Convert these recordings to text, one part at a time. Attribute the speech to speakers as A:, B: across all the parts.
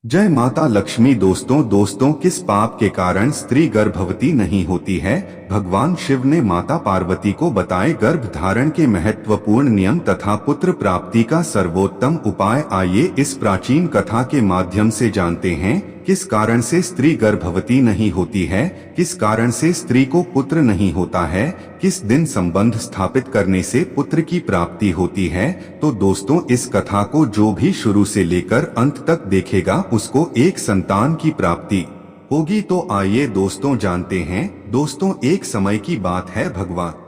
A: जय माता लक्ष्मी। दोस्तों किस पाप के कारण स्त्री गर्भवती नहीं होती है? भगवान शिव ने माता पार्वती को बताए गर्भ धारण के महत्वपूर्ण नियम तथा पुत्र प्राप्ति का सर्वोत्तम उपाय। आइए इस प्राचीन कथा के माध्यम से जानते हैं किस कारण से स्त्री गर्भवती नहीं होती है, किस कारण से स्त्री को पुत्र नहीं होता है, किस दिन संबंध स्थापित करने से पुत्र की प्राप्ति होती है। तो दोस्तों, इस कथा को जो भी शुरू से लेकर अंत तक देखेगा उसको एक संतान की प्राप्ति होगी। तो आइए दोस्तों जानते हैं। दोस्तों, एक समय की बात है, भगवान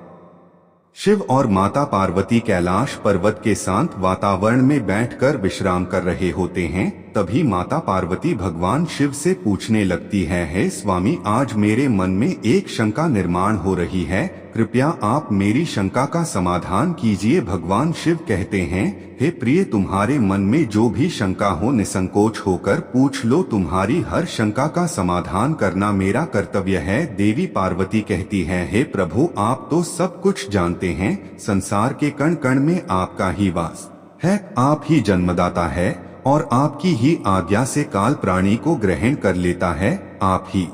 A: शिव और माता पार्वती कैलाश पर्वत के शांत वातावरण में बैठकर विश्राम कर रहे होते हैं। तभी माता पार्वती भगवान शिव से पूछने लगती है, हे स्वामी, आज मेरे मन में एक शंका निर्माण हो रही है, कृपया आप मेरी शंका का समाधान कीजिए। भगवान शिव कहते हैं, हे प्रिय, तुम्हारे मन में जो भी शंका हो निसंकोच होकर पूछ लो, तुम्हारी हर शंका का समाधान करना मेरा कर्तव्य है। देवी पार्वती कहती है, हे प्रभु, आप तो सब कुछ जानते हैं, संसार के कण कण में आपका ही वास है, आप ही जन्मदाता है और आपकी ही आज्ञा से काल प्राणी को ग्रहण कर लेता है, आप ही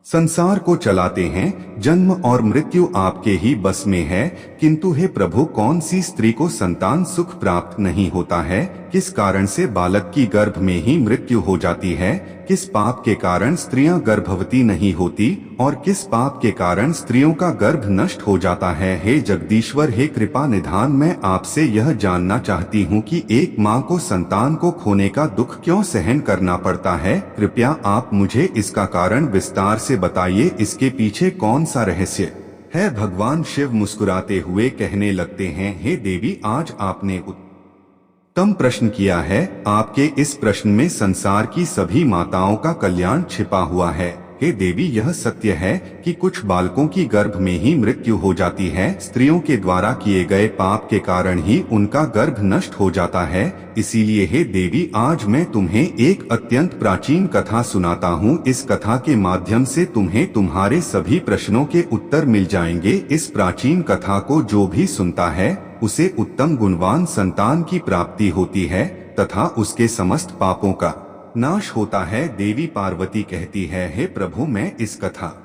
A: संसार को चलाते हैं, जन्म और मृत्यु आपके ही बस में है। किंतु हे प्रभु, कौन सी स्त्री को संतान सुख प्राप्त नहीं होता है? किस कारण से बालक की गर्भ में ही मृत्यु हो जाती है? किस पाप के कारण स्त्रियां गर्भवती नहीं होती और किस पाप के कारण स्त्रियों का गर्भ नष्ट हो जाता है? हे जगदीश्वर, हे कृपा निधान, मैं आपसे यह जानना चाहती हूँ कि एक माँ को संतान को खोने का दुख क्यों सहन करना पड़ता है? कृपया आप मुझे इसका कारण विस्तार से बताइए, इसके पीछे कौन सा रहस्य है? भगवान शिव मुस्कुराते हुए कहने लगते हैं, हे देवी, आज आपने उत्तम प्रश्न किया है। आपके इस प्रश्न में संसार की सभी माताओं का कल्याण छिपा हुआ है। हे देवी, यह सत्य है कि कुछ बालकों की गर्भ में ही मृत्यु हो जाती है। स्त्रियों के द्वारा किए गए पाप के कारण ही उनका गर्भ नष्ट हो जाता है। इसीलिए हे देवी, आज मैं तुम्हें एक अत्यंत प्राचीन कथा सुनाता हूँ। इस कथा के माध्यम से तुम्हें तुम्हारे सभी प्रश्नों के उत्तर मिल जाएंगे। इस प्राचीन कथा को जो भी सुनता है उसे उत्तम गुणवान संतान की प्राप्ति होती है तथा उसके समस्त पापों का नाश होता है। देवी पार्वती कहती है, हे प्रभु, मैं इस कथा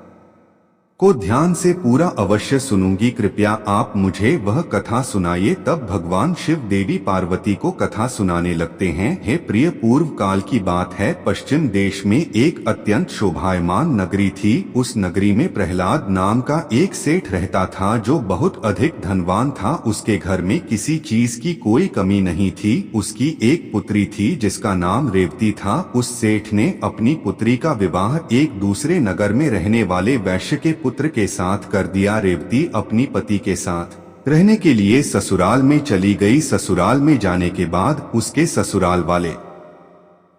A: को ध्यान से पूरा अवश्य सुनूंगी, कृपया आप मुझे वह कथा सुनाइए। तब भगवान शिव देवी पार्वती को कथा सुनाने लगते हैं। हे प्रिय, पूर्व काल की बात है, पश्चिम देश में एक अत्यंत शोभायमान नगरी थी। उस नगरी में प्रहलाद नाम का एक सेठ रहता था जो बहुत अधिक धनवान था। उसके घर में किसी चीज की कोई कमी नहीं थी। उसकी एक पुत्री थी जिसका नाम रेवती था। उस सेठ ने अपनी पुत्री का विवाह एक दूसरे नगर में रहने वाले वैश्य के पुत्र के साथ कर दिया। रेवती अपनी पति के साथ रहने के लिए ससुराल में चली गई। ससुराल में जाने के बाद उसके ससुराल वाले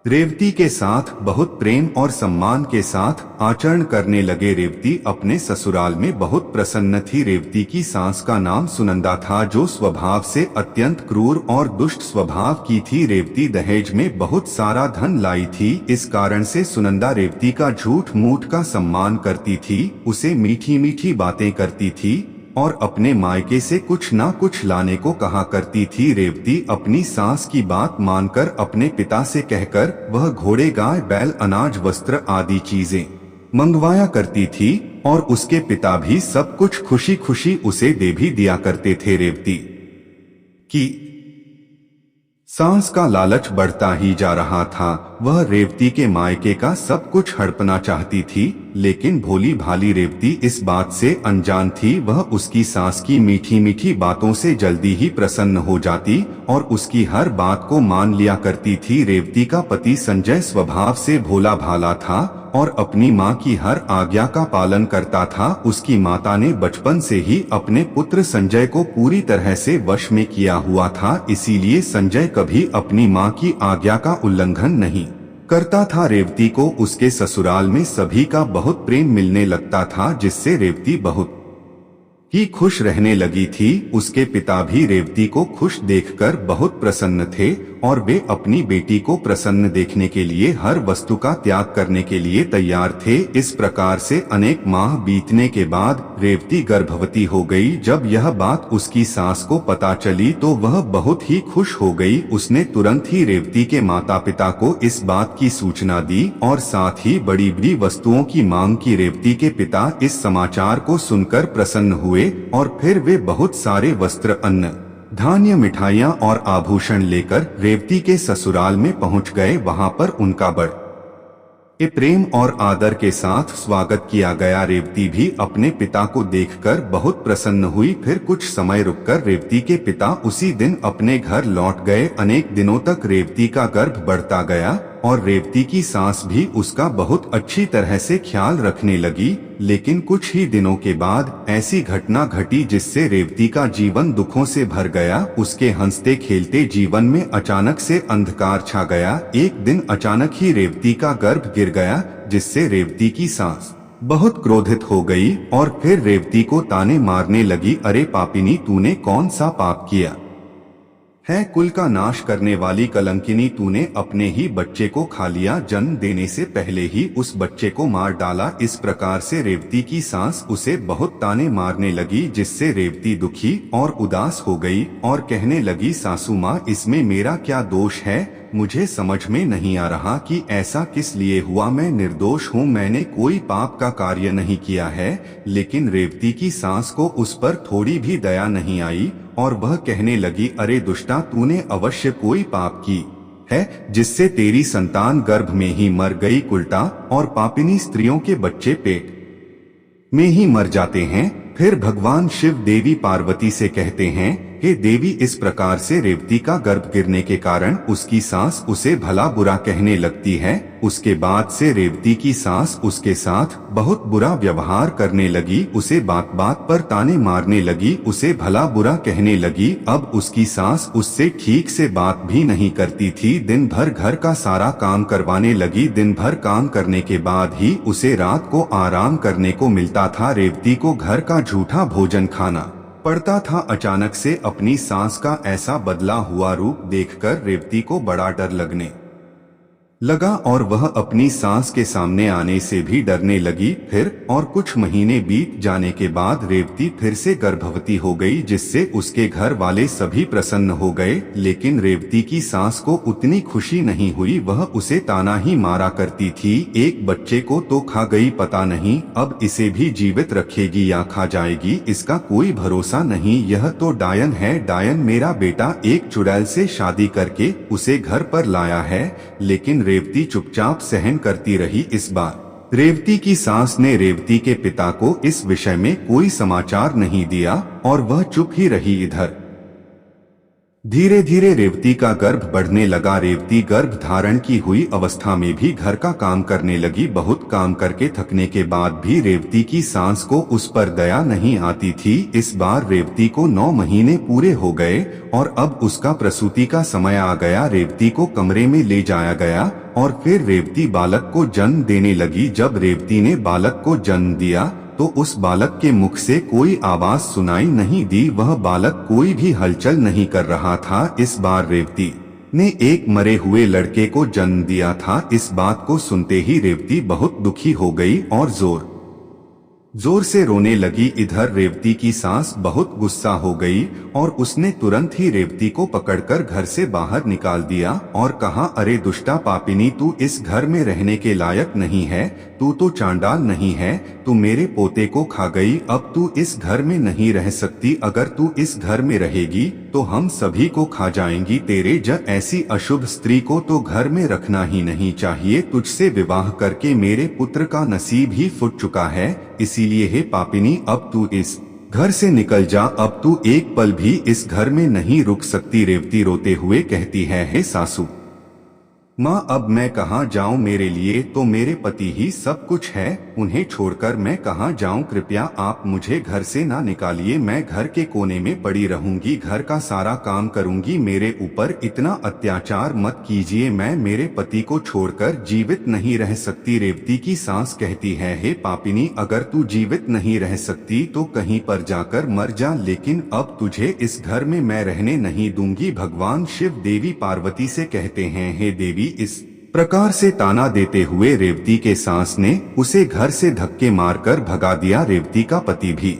A: रेवती के साथ बहुत प्रेम और सम्मान के साथ आचरण करने लगे। रेवती अपने ससुराल में बहुत प्रसन्न थी। रेवती की सास का नाम सुनंदा था, जो स्वभाव से अत्यंत क्रूर और दुष्ट स्वभाव की थी। रेवती दहेज में बहुत सारा धन लाई थी। इस कारण से सुनंदा रेवती का झूठ मूठ का सम्मान करती थी, उसे मीठी मीठी बातें करती थी और अपने मायके से कुछ ना कुछ लाने को कहा करती थी। रेवती अपनी सास की बात मानकर अपने पिता से कहकर वह घोड़े, गाय, बैल, अनाज, वस्त्र आदि चीजें मंगवाया करती थी और उसके पिता भी सब कुछ खुशी खुशी उसे दे भी दिया करते थे। रेवती की सास का लालच बढ़ता ही जा रहा था। वह रेवती के मायके का सब कुछ हड़पना चाहती थी, लेकिन भोली भाली रेवती इस बात से अनजान थी। वह उसकी सास की मीठी मीठी बातों से जल्दी ही प्रसन्न हो जाती और उसकी हर बात को मान लिया करती थी। रेवती का पति संजय स्वभाव से भोला भाला था और अपनी माँ की हर आज्ञा का पालन करता था। उसकी माता ने बचपन से ही अपने पुत्र संजय को पूरी तरह से वश में किया हुआ था, इसीलिए संजय कभी अपनी माँ की आज्ञा का उल्लंघन नहीं करता था। रेवती को उसके ससुराल में सभी का बहुत प्रेम मिलने लगता था, जिससे रेवती बहुत ही खुश रहने लगी थी। उसके पिता भी रेवती को खुश देखकर बहुत प्रसन्न थे। और वे अपनी बेटी को प्रसन्न देखने के लिए हर वस्तु का त्याग करने के लिए तैयार थे। इस प्रकार से अनेक माह बीतने के बाद रेवती गर्भवती हो गई। जब यह बात उसकी सास को पता चली तो वह बहुत ही खुश हो गई। उसने तुरंत ही रेवती के माता पिता को इस बात की सूचना दी और साथ ही बड़ी बड़ी वस्तुओं की मांग की। रेवती के पिता इस समाचार को सुनकर प्रसन्न हुए और फिर वे बहुत सारे वस्त्र, अन्न, धान्य, मिठाइयाँ और आभूषण लेकर रेवती के ससुराल में पहुंच गए। वहां पर उनका बड़े प्रेम और आदर के साथ स्वागत किया गया। रेवती भी अपने पिता को देखकर बहुत प्रसन्न हुई। फिर कुछ समय रुककर रेवती के पिता उसी दिन अपने घर लौट गए। अनेक दिनों तक रेवती का गर्भ बढ़ता गया और रेवती की सास भी उसका बहुत अच्छी तरह से ख्याल रखने लगी। लेकिन कुछ ही दिनों के बाद ऐसी घटना घटी जिससे रेवती का जीवन दुखों से भर गया। उसके हंसते खेलते जीवन में अचानक से अंधकार छा गया। एक दिन अचानक ही रेवती का गर्भ गिर गया, जिससे रेवती की सास बहुत क्रोधित हो गई और फिर रेवती को ताने मारने लगी। अरे पापिनी, तूने कौन सा पाप किया है? कुल का नाश करने वाली कलंकिनी, तूने अपने ही बच्चे को खा लिया। जन्म देने से पहले ही उस बच्चे को मार डाला। इस प्रकार से रेवती की सास उसे बहुत ताने मारने लगी, जिससे रेवती दुखी और उदास हो गई और कहने लगी, सासू माँ, इसमें मेरा क्या दोष है? मुझे समझ में नहीं आ रहा कि ऐसा किस लिए हुआ। मैं निर्दोष हूँ, मैंने कोई पाप का कार्य नहीं किया है। लेकिन रेवती की सास को उस पर थोड़ी भी दया नहीं आई और वह कहने लगी, अरे दुष्टा, तूने अवश्य कोई पाप की है जिससे तेरी संतान गर्भ में ही मर गई। उल्टा और पापिनी स्त्रियों के बच्चे पेट में ही मर जाते हैं। फिर भगवान शिव देवी पार्वती से कहते हैं, हे देवी, इस प्रकार से रेवती का गर्भ गिरने के कारण उसकी सास उसे भला बुरा कहने लगती है। उसके बाद से रेवती की सास उसके साथ बहुत बुरा व्यवहार करने लगी, उसे बात बात पर ताने मारने लगी, उसे भला बुरा कहने लगी। अब उसकी सास उससे ठीक से बात भी नहीं करती थी। दिन भर घर का सारा काम करवाने लगी। दिन भर काम करने के बाद ही उसे रात को आराम करने को मिलता था। रेवती को घर का झूठा भोजन खाना पड़ता था। अचानक से अपनी सास का ऐसा बदला हुआ रूप देखकर रेवती को बड़ा डर लगने लगा और वह अपनी सास के सामने आने से भी डरने लगी। फिर और कुछ महीने बीत जाने के बाद रेवती फिर से गर्भवती हो गई, जिससे उसके घर वाले सभी प्रसन्न हो गए। लेकिन रेवती की सास को उतनी खुशी नहीं हुई, वह उसे ताना ही मारा करती थी। एक बच्चे को तो खा गई, पता नहीं अब इसे भी जीवित रखेगी या खा जाएगी, इसका कोई भरोसा नहीं। यह तो डायन है, डायन। मेरा बेटा एक चुड़ैल से शादी करके उसे घर पर लाया है। लेकिन रेवती चुपचाप सहन करती रही। इस बार रेवती की सास ने रेवती के पिता को इस विषय में कोई समाचार नहीं दिया और वह चुप ही रही। इधर धीरे धीरे रेवती का गर्भ बढ़ने लगा। रेवती गर्भ धारण की हुई अवस्था में भी घर का काम करने लगी। बहुत काम करके थकने के बाद भी रेवती की सास को उस पर दया नहीं आती थी। इस बार रेवती को 9 महीने पूरे हो गए और अब उसका प्रसूति का समय आ गया। रेवती को कमरे में ले जाया गया और फिर रेवती बालक को जन्म देने लगी। जब रेवती ने बालक को जन्म दिया तो उस बालक के मुख से कोई आवाज सुनाई नहीं दी। वह बालक कोई भी हलचल नहीं कर रहा था। इस बार रेवती ने एक मरे हुए लड़के को जन्म दिया था। इस बात को सुनते ही रेवती बहुत दुखी हो गई और जोर जोर से रोने लगी। इधर रेवती की सास बहुत गुस्सा हो गई और उसने तुरंत ही रेवती को पकड़कर घर से बाहर निकाल दिया और कहा, अरे दुष्टा पापिनी, तू इस घर में रहने के लायक नहीं है। तू तो चांडाल नहीं है, तू मेरे पोते को खा गई। अब तू इस घर में नहीं रह सकती। अगर तू इस घर में रहेगी तो हम सभी को खा जाएंगी। तेरे जैसी ऐसी अशुभ स्त्री को तो घर में रखना ही नहीं चाहिए। तुझसे विवाह करके मेरे पुत्र का नसीब ही फूट चुका है। इसीलिए हे पापिनी, अब तू इस घर से निकल जा। अब तू एक पल भी इस घर में नहीं रुक सकती। रेवती रोते हुए कहती है, हे सासू माँ अब मैं कहाँ जाऊँ, मेरे लिए तो मेरे पति ही सब कुछ है, उन्हें छोड़कर मैं कहाँ जाऊँ, कृपया आप मुझे घर से ना निकालिए, मैं घर के कोने में पड़ी रहूंगी, घर का सारा काम करूंगी, मेरे ऊपर इतना अत्याचार मत कीजिए, मैं मेरे पति को छोड़कर जीवित नहीं रह सकती। रेवती की सास कहती है, हे पापिनी, अगर तू जीवित नहीं रह सकती तो कहीं पर जाकर मर जा, लेकिन अब तुझे इस घर में मैं रहने नहीं दूंगी। भगवान शिव देवी पार्वती से कहते हैं, हे देवी, इस प्रकार से ताना देते हुए रेवती के सास ने उसे घर से धक्के मारकर भगा दिया। रेवती का पति भी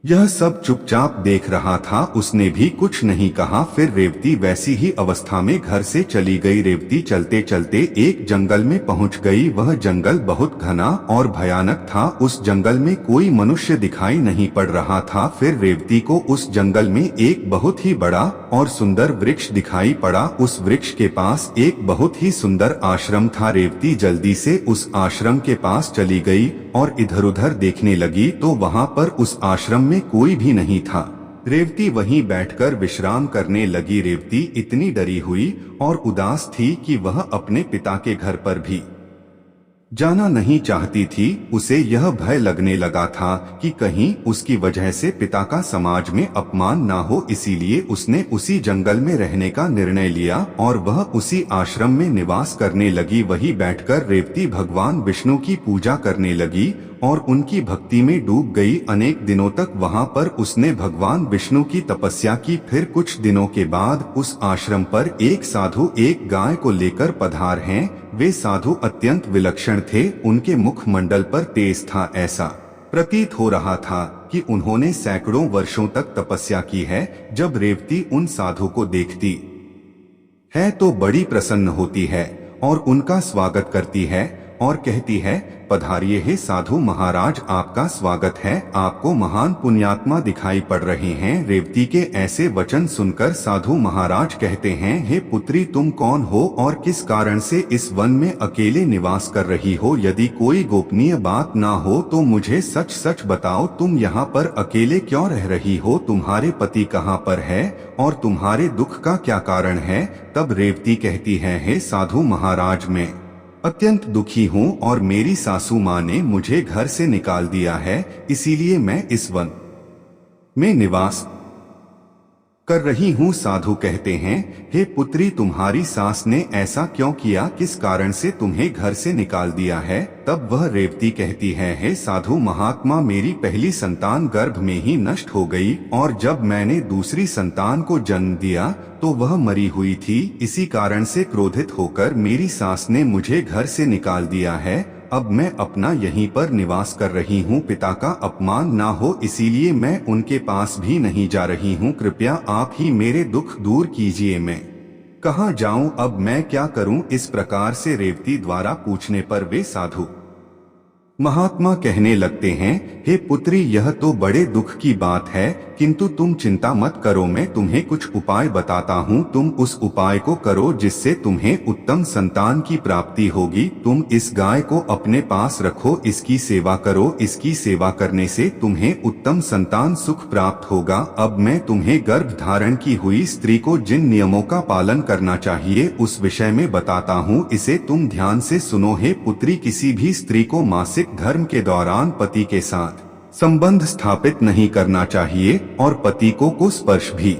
A: यह सब चुपचाप देख रहा था, उसने भी कुछ नहीं कहा। फिर रेवती वैसी ही अवस्था में घर से चली गई। रेवती चलते चलते एक जंगल में पहुंच गई। वह जंगल बहुत घना और भयानक था, उस जंगल में कोई मनुष्य दिखाई नहीं पड़ रहा था। फिर रेवती को उस जंगल में एक बहुत ही बड़ा और सुंदर वृक्ष दिखाई पड़ा। उस वृक्ष के पास एक बहुत ही सुंदर आश्रम था। रेवती जल्दी से उस आश्रम के पास चली गई और इधर उधर देखने लगी तो वहां पर उस आश्रम में कोई भी नहीं था। रेवती वहीं बैठकर विश्राम करने लगी। रेवती इतनी डरी हुई और उदास थी कि वह अपने पिता के घर पर भी जाना नहीं चाहती थी। उसे यह भय लगने लगा था कि कहीं उसकी वजह से पिता का समाज में अपमान ना हो, इसीलिए उसने उसी जंगल में रहने का निर्णय लिया और वह उसी आश्रम में निवास करने लगी। वहीं बैठकर रेवती भगवान विष्णु की पूजा करने लगी और उनकी भक्ति में डूब गई। अनेक दिनों तक वहां पर उसने भगवान विष्णु की तपस्या की। फिर कुछ दिनों के बाद उस आश्रम पर एक साधु एक गाय को लेकर पधार हैं। वे साधु अत्यंत विलक्षण थे, उनके मुखमंडल पर तेज था। ऐसा प्रतीत हो रहा था कि उन्होंने सैकड़ों वर्षों तक तपस्या की है। जब रेवती उन साधु को देखती है तो बड़ी प्रसन्न होती है और उनका स्वागत करती है और कहती है, पधारिए हे साधु महाराज, आपका स्वागत है, आपको महान पुण्यात्मा दिखाई पड़ रहे हैं। रेवती के ऐसे वचन सुनकर साधु महाराज कहते हैं, हे पुत्री, तुम कौन हो और किस कारण से इस वन में अकेले निवास कर रही हो? यदि कोई गोपनीय बात ना हो तो मुझे सच सच बताओ, तुम यहाँ पर अकेले क्यों रह रही हो? तुम्हारे पति कहाँ पर है और तुम्हारे दुख का क्या कारण है? तब रेवती कहती है, हे साधु महाराज, मैं अत्यंत दुखी हूँ और मेरी सासू माँ ने मुझे घर से निकाल दिया है, इसीलिए मैं इस वन में निवास कर रही हूँ। साधु कहते हैं, हे पुत्री, तुम्हारी सास ने ऐसा क्यों किया? किस कारण से तुम्हें घर से निकाल दिया है? तब वह रेवती कहती है, हे साधु महात्मा, मेरी पहली संतान गर्भ में ही नष्ट हो गई और जब मैंने दूसरी संतान को जन्म दिया तो वह मरी हुई थी। इसी कारण से क्रोधित होकर मेरी सास ने मुझे घर से निकाल दिया है। अब मैं अपना यहीं पर निवास कर रही हूँ। पिता का अपमान ना हो इसीलिए मैं उनके पास भी नहीं जा रही हूँ। कृपया आप ही मेरे दुख दूर कीजिए। मैं कहाँ जाऊँ? अब मैं क्या करूँ? इस प्रकार से रेवती द्वारा पूछने पर वे साधु महात्मा कहने लगते हैं, हे पुत्री, यह तो बड़े दुख की बात है, किंतु तुम चिंता मत करो, मैं तुम्हें कुछ उपाय बताता हूँ। तुम उस उपाय को करो जिससे तुम्हें उत्तम संतान की प्राप्ति होगी। तुम इस गाय को अपने पास रखो, इसकी सेवा करो, इसकी सेवा करने से तुम्हें उत्तम संतान सुख प्राप्त होगा। अब मैं तुम्हें गर्भ धारण की हुई स्त्री को जिन नियमों का पालन करना चाहिए उस विषय में बताता हूँ, इसे तुम ध्यान से सुनो। हे पुत्री, किसी भी स्त्री को मासिक धर्म के दौरान पति के साथ संबंध स्थापित नहीं करना चाहिए और पति को स्पर्श भी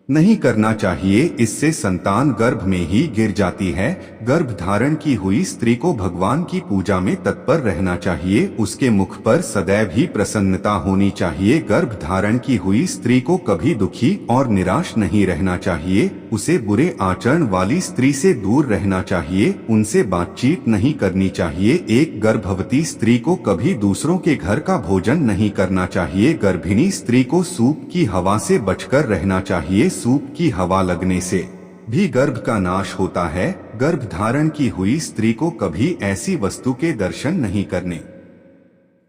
A: नहीं करना चाहिए, इससे संतान गर्भ में ही गिर जाती है। गर्भ धारण की हुई स्त्री को भगवान की पूजा में तत्पर रहना चाहिए, उसके मुख पर सदैव ही प्रसन्नता होनी चाहिए। गर्भ धारण की हुई स्त्री को कभी दुखी और निराश नहीं रहना चाहिए, उसे बुरे आचरण वाली स्त्री से दूर रहना चाहिए, उनसे बातचीत नहीं करनी चाहिए। एक गर्भवती स्त्री को कभी दूसरों के घर का भोजन नहीं करना चाहिए। गर्भिणी स्त्री को सूप की हवा से बचकर रहना चाहिए, सूप की हवा लगने से भी गर्भ का नाश होता है। गर्भ धारण की हुई स्त्री को कभी ऐसी वस्तु के दर्शन नहीं करने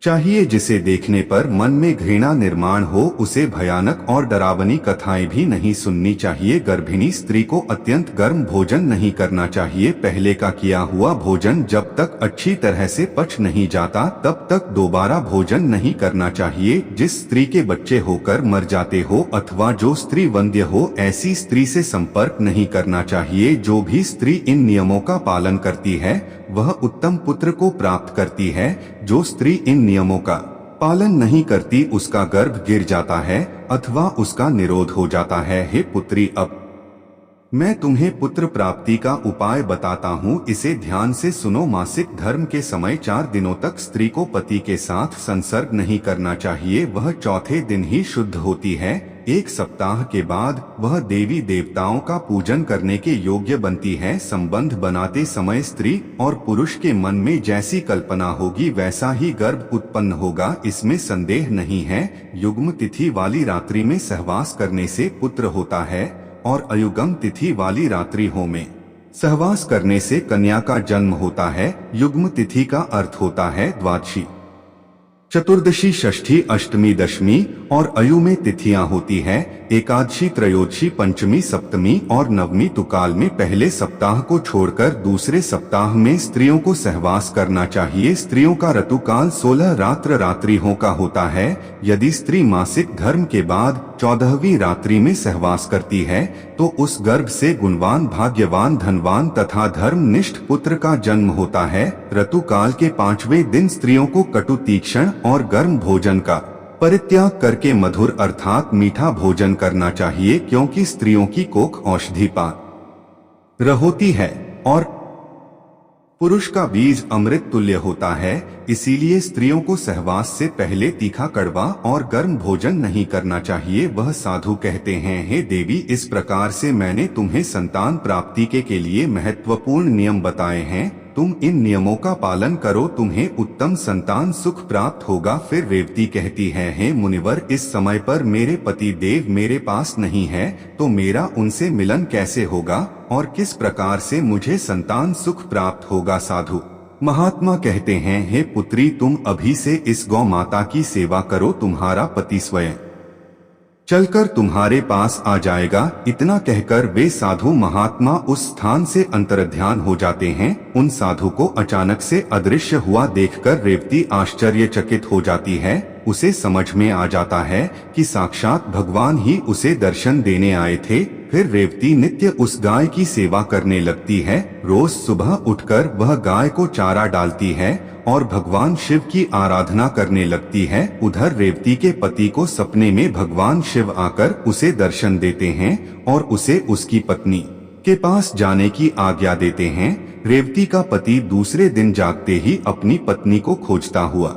A: चाहिए। जिसे देखने पर मन में घृणा निर्माण हो उसे भयानक और डरावनी कथाएं भी नहीं सुननी चाहिए। गर्भिणी स्त्री को अत्यंत गर्म भोजन नहीं करना चाहिए। पहले का किया हुआ भोजन जब तक अच्छी तरह से पच नहीं जाता तब तक दोबारा भोजन नहीं करना चाहिए। जिस स्त्री के बच्चे होकर मर जाते हो अथवा जो स्त्री वंध्य हो ऐसी स्त्री से संपर्क नहीं करना चाहिए। जो भी स्त्री इन नियमों का पालन करती है वह उत्तम पुत्र को प्राप्त करती है। जो स्त्री इन नियमों का पालन नहीं करती उसका गर्भ गिर जाता है अथवा उसका निरोध हो जाता है। हे पुत्री, अब मैं तुम्हें पुत्र प्राप्ति का उपाय बताता हूँ, इसे ध्यान से सुनो। मासिक धर्म के समय 4 दिनों तक स्त्री को पति के साथ संसर्ग नहीं करना चाहिए। वह चौथे दिन ही शुद्ध होती है। 1 सप्ताह के बाद वह देवी देवताओं का पूजन करने के योग्य बनती है। संबंध बनाते समय स्त्री और पुरुष के मन में जैसी कल्पना होगी वैसा ही गर्भ उत्पन्न होगा, इसमें संदेह नहीं है। युग्म तिथि वाली रात्रि में सहवास करने से पुत्र होता है और अयुग्म तिथि वाली रात्रियों में सहवास करने से कन्या का जन्म होता है। युग्म तिथि का अर्थ होता है द्वादशी, चतुर्दशी, षष्ठी, अष्टमी, दशमी और अयु में तिथियां होती है। एकादशी, त्रयोदशी, पंचमी, सप्तमी और नवमी तुकाल में पहले सप्ताह को छोड़कर दूसरे सप्ताह में स्त्रियों को सहवास करना चाहिए। स्त्रियों का ऋतुकाल 16 रात्रियों का होता है। यदि स्त्री मासिक धर्म के बाद 14वीं रात्रि में सहवास करती है तो उस गर्भ से गुणवान, भाग्यवान, धनवान तथा धर्मनिष्ठ पुत्र का जन्म होता है। ऋतुकाल के 5वें दिन स्त्रियों को कटु, तीक्ष्ण और गर्म भोजन का परित्याग करके मधुर अर्थात मीठा भोजन करना चाहिए, क्योंकि स्त्रियों की कोख औषधि पात्र होती है और पुरुष का बीज अमृत तुल्य होता है। इसीलिए स्त्रियों को सहवास से पहले तीखा, कड़वा और गर्म भोजन नहीं करना चाहिए। वह साधु कहते हैं, हे देवी, इस प्रकार से मैंने तुम्हें संतान प्राप्ति के लिए महत्वपूर्ण नियम बताए हैं। तुम इन नियमों का पालन करो, तुम्हें उत्तम संतान सुख प्राप्त होगा। फिर रेवती कहती है, हे मुनिवर, इस समय पर मेरे पति देव मेरे पास नहीं है तो मेरा उनसे मिलन कैसे होगा और किस प्रकार से मुझे संतान सुख प्राप्त होगा। साधु महात्मा कहते हैं, हे पुत्री, तुम अभी से इस गौ माता की सेवा करो, तुम्हारा पति स्वयं चलकर तुम्हारे पास आ जाएगा। इतना कहकर वे साधु महात्मा उस स्थान से अंतर्ध्यान हो जाते हैं। उन साधु को अचानक से अदृश्य हुआ देखकर रेवती आश्चर्यचकित हो जाती है। उसे समझ में आ जाता है कि साक्षात भगवान ही उसे दर्शन देने आए थे। फिर रेवती नित्य उस गाय की सेवा करने लगती है। रोज सुबह उठकर वह गाय को चारा डालती है और भगवान शिव की आराधना करने लगती है। उधर रेवती के पति को सपने में भगवान शिव आकर उसे दर्शन देते हैं और उसे उसकी पत्नी के पास जाने की आज्ञा देते हैं। रेवती का पति दूसरे दिन जागते ही अपनी पत्नी को खोजता हुआ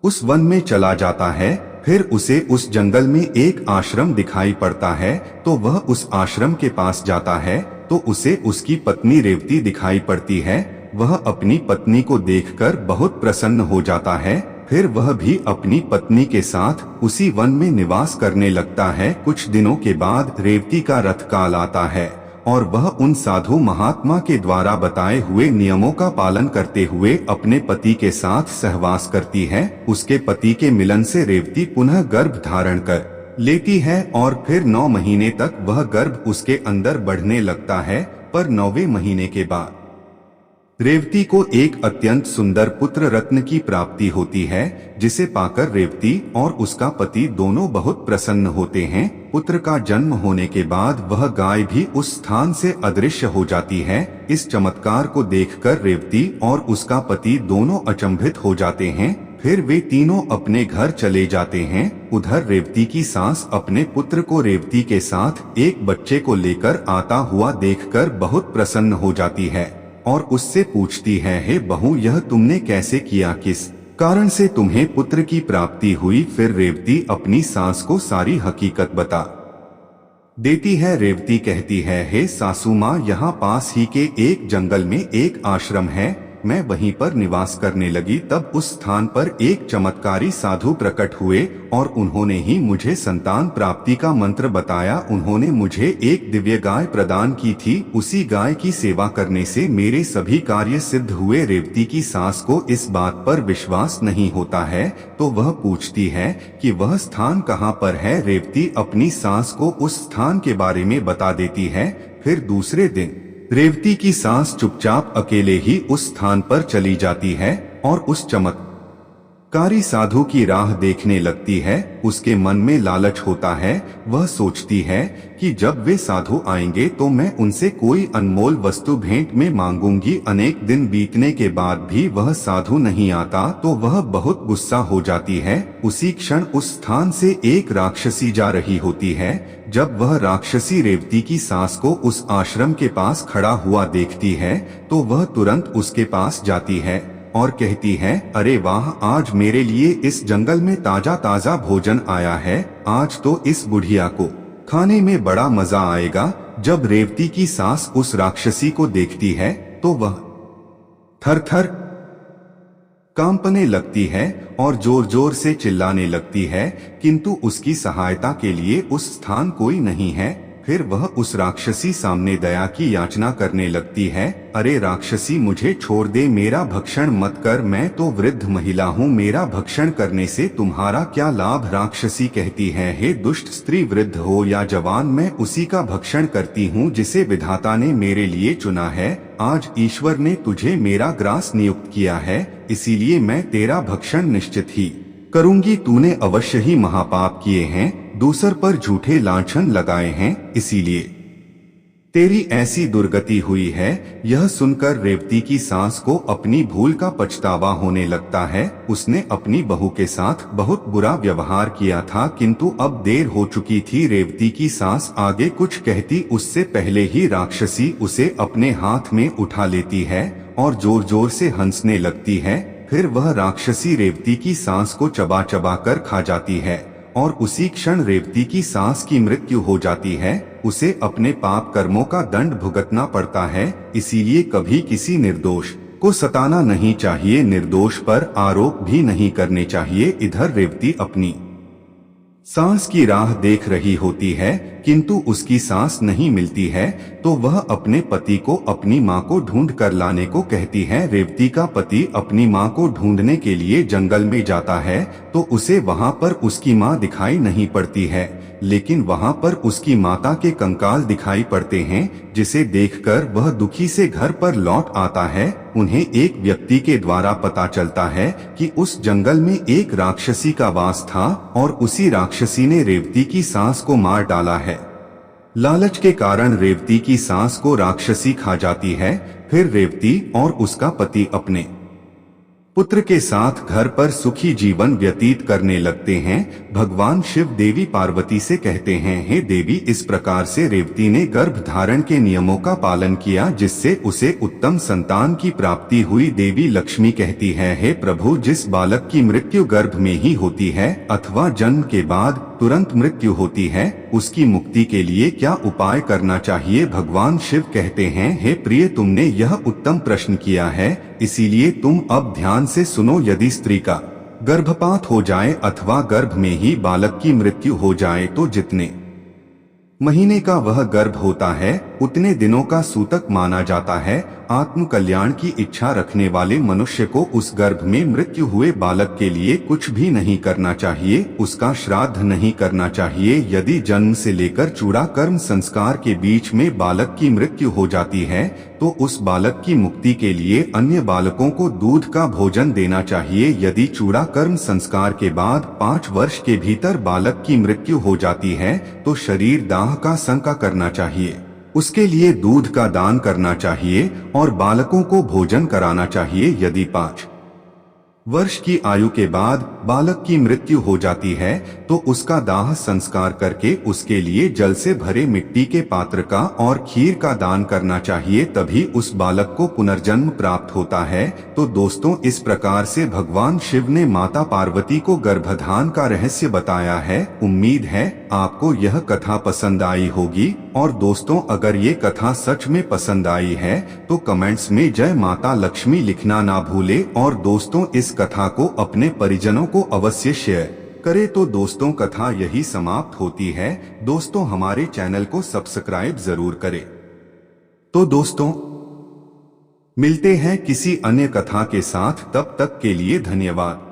A: उस वन में चला जाता है। फिर उसे उस जंगल में एक आश्रम दिखाई पड़ता है तो वह उस आश्रम के पास जाता है तो उसे उसकी पत्नी रेवती दिखाई पड़ती है। वह अपनी पत्नी को देखकर बहुत प्रसन्न हो जाता है। फिर वह भी अपनी पत्नी के साथ उसी वन में निवास करने लगता है। कुछ दिनों के बाद रेवती का रथ काल आता है और वह उन साधु महात्मा के द्वारा बताए हुए नियमों का पालन करते हुए अपने पति के साथ सहवास करती है। उसके पति के मिलन से रेवती पुनः गर्भ धारण कर लेती है और फिर 9 महीने तक वह गर्भ उसके अंदर बढ़ने लगता है। पर 9वें महीने के बाद रेवती को एक अत्यंत सुंदर पुत्र रत्न की प्राप्ति होती है, जिसे पाकर रेवती और उसका पति दोनों बहुत प्रसन्न होते हैं। पुत्र का जन्म होने के बाद वह गाय भी उस स्थान से अदृश्य हो जाती है। इस चमत्कार को देखकर रेवती और उसका पति दोनों अचंभित हो जाते हैं। फिर वे तीनों अपने घर चले जाते हैं। उधर रेवती की सास अपने पुत्र को रेवती के साथ एक बच्चे को लेकर आता हुआ देखकर बहुत प्रसन्न हो जाती है और उससे पूछती है, हे बहू, यह तुमने कैसे किया, किस कारण से तुम्हें पुत्र की प्राप्ति हुई? फिर रेवती अपनी सास को सारी हकीकत बता देती है। रेवती कहती है, हे सासू माँ, यहाँ पास ही के एक जंगल में एक आश्रम है। मैं वहीं पर निवास करने लगी। तब उस स्थान पर एक चमत्कारी साधु प्रकट हुए और उन्होंने ही मुझे संतान प्राप्ति का मंत्र बताया। उन्होंने मुझे एक दिव्य गाय प्रदान की थी। उसी गाय की सेवा करने से मेरे सभी कार्य सिद्ध हुए। रेवती की सास को इस बात पर विश्वास नहीं होता है तो वह पूछती है कि वह स्थान कहाँ पर है। रेवती अपनी सास को उस स्थान के बारे में बता देती है। फिर दूसरे दिन रेवती की सास चुपचाप अकेले ही उस स्थान पर चली जाती है और उस चमत्कारी साधु की राह देखने लगती है। उसके मन में लालच होता है। वह सोचती है कि जब वे साधु आएंगे तो मैं उनसे कोई अनमोल वस्तु भेंट में मांगूंगी। अनेक दिन बीतने के बाद भी वह साधु नहीं आता तो वह बहुत गुस्सा हो जाती है। उसी क्षण उस स्थान से एक राक्षसी जा रही होती है। जब वह राक्षसी रेवती की सास को उस आश्रम के पास खड़ा हुआ देखती है तो वह तुरंत उसके पास जाती है और कहती है, अरे वाह, आज मेरे लिए इस जंगल में ताजा ताजा भोजन आया है। आज तो इस बुढ़िया को खाने में बड़ा मजा आएगा। जब रेवती की सास उस राक्षसी को देखती है तो वह थर थर कांपने लगती है और जोर जोर से चिल्लाने लगती है, किंतु उसकी सहायता के लिए उस स्थान कोई नहीं है। फिर वह उस राक्षसी सामने दया की याचना करने लगती है। अरे राक्षसी, मुझे छोड़ दे, मेरा भक्षण मत कर, मैं तो वृद्ध महिला हूँ, मेरा भक्षण करने से तुम्हारा क्या लाभ। राक्षसी कहती है, हे दुष्ट स्त्री, वृद्ध हो या जवान, मैं उसी का भक्षण करती हूँ जिसे विधाता ने मेरे लिए चुना है। आज ईश्वर ने तुझे मेरा ग्रास नियुक्त किया है, इसीलिए मैं तेरा भक्षण निश्चित ही करूंगी। तूने अवश्य ही महापाप किए हैं, दूसर पर झूठे लांछन लगाए हैं, इसीलिए तेरी ऐसी दुर्गति हुई है। यह सुनकर रेवती की सास को अपनी भूल का पछतावा होने लगता है। उसने अपनी बहू के साथ बहुत बुरा व्यवहार किया था, किंतु अब देर हो चुकी थी। रेवती की सास आगे कुछ कहती उससे पहले ही राक्षसी उसे अपने हाथ में उठा लेती है और जोर जोर से हंसने लगती है। फिर वह राक्षसी रेवती की सास को चबा चबा कर खा जाती है और उसी क्षण रेवती की सास की मृत्यु हो जाती है। उसे अपने पाप कर्मों का दंड भुगतना पड़ता है, इसीलिए कभी किसी निर्दोष को सताना नहीं चाहिए, निर्दोष पर आरोप भी नहीं करने चाहिए। इधर रेवती अपनी सांस की राह देख रही होती है, किंतु उसकी सांस नहीं मिलती है तो वह अपने पति को अपनी माँ को ढूंढ कर लाने को कहती है। रेवती का पति अपनी माँ को ढूंढने के लिए जंगल में जाता है तो उसे वहाँ पर उसकी माँ दिखाई नहीं पड़ती है, लेकिन वहाँ पर उसकी माता के कंकाल दिखाई पड़ते हैं, जिसे देखकर वह दुखी से घर पर लौट आता है। उन्हें एक व्यक्ति के द्वारा पता चलता है कि उस जंगल में एक राक्षसी का वास था और उसी राक्षसी ने रेवती की सास को मार डाला है। लालच के कारण रेवती की सास को राक्षसी खा जाती है। फिर रेवती और उसका पति अपने पुत्र के साथ घर पर सुखी जीवन व्यतीत करने लगते हैं। भगवान शिव देवी पार्वती से कहते हैं, हे देवी, इस प्रकार से रेवती ने गर्भ धारण के नियमों का पालन किया, जिससे उसे उत्तम संतान की प्राप्ति हुई। देवी लक्ष्मी कहती है, हे प्रभु, जिस बालक की मृत्यु गर्भ में ही होती है अथवा जन्म के बाद तुरंत मृत्यु होती है, उसकी मुक्ति के लिए क्या उपाय करना चाहिए। भगवान शिव कहते हैं, हे प्रिय, तुमने यह उत्तम प्रश्न किया है, इसीलिए तुम अब ध्यान से सुनो। यदि स्त्री का गर्भपात हो जाए अथवा गर्भ में ही बालक की मृत्यु हो जाए तो जितने महीने का वह गर्भ होता है उतने दिनों का सूतक माना जाता है। आत्म कल्याण की इच्छा रखने वाले मनुष्य को उस गर्भ में मृत्यु हुए बालक के लिए कुछ भी नहीं करना चाहिए, उसका श्राद्ध नहीं करना चाहिए। यदि जन्म से लेकर चूड़ा कर्म संस्कार के बीच में बालक की मृत्यु हो जाती है तो उस बालक की मुक्ति के लिए अन्य बालकों को दूध का भोजन देना चाहिए। यदि चूड़ा कर्म संस्कार के बाद 5 वर्ष के भीतर बालक की मृत्यु हो जाती है तो शरीर दाह का संका करना चाहिए, उसके लिए दूध का दान करना चाहिए और बालकों को भोजन कराना चाहिए। यदि 5 वर्ष की आयु के बाद बालक की मृत्यु हो जाती है तो उसका दाह संस्कार करके उसके लिए जल से भरे मिट्टी के पात्र का और खीर का दान करना चाहिए, तभी उस बालक को पुनर्जन्म प्राप्त होता है। तो दोस्तों, इस प्रकार से भगवान शिव ने माता पार्वती को गर्भधान का रहस्य बताया है। उम्मीद है आपको यह कथा पसंद आई होगी। और दोस्तों, अगर ये कथा सच में पसंद आई है तो कमेंट्स में जय माता लक्ष्मी लिखना ना भूले। और दोस्तों, इस कथा को अपने परिजनों को अवश्य शेयर करें। तो दोस्तों, कथा यही समाप्त होती है। दोस्तों, हमारे चैनल को सब्सक्राइब जरूर करें। तो दोस्तों, मिलते हैं किसी अन्य कथा के साथ, तब तक के लिए धन्यवाद।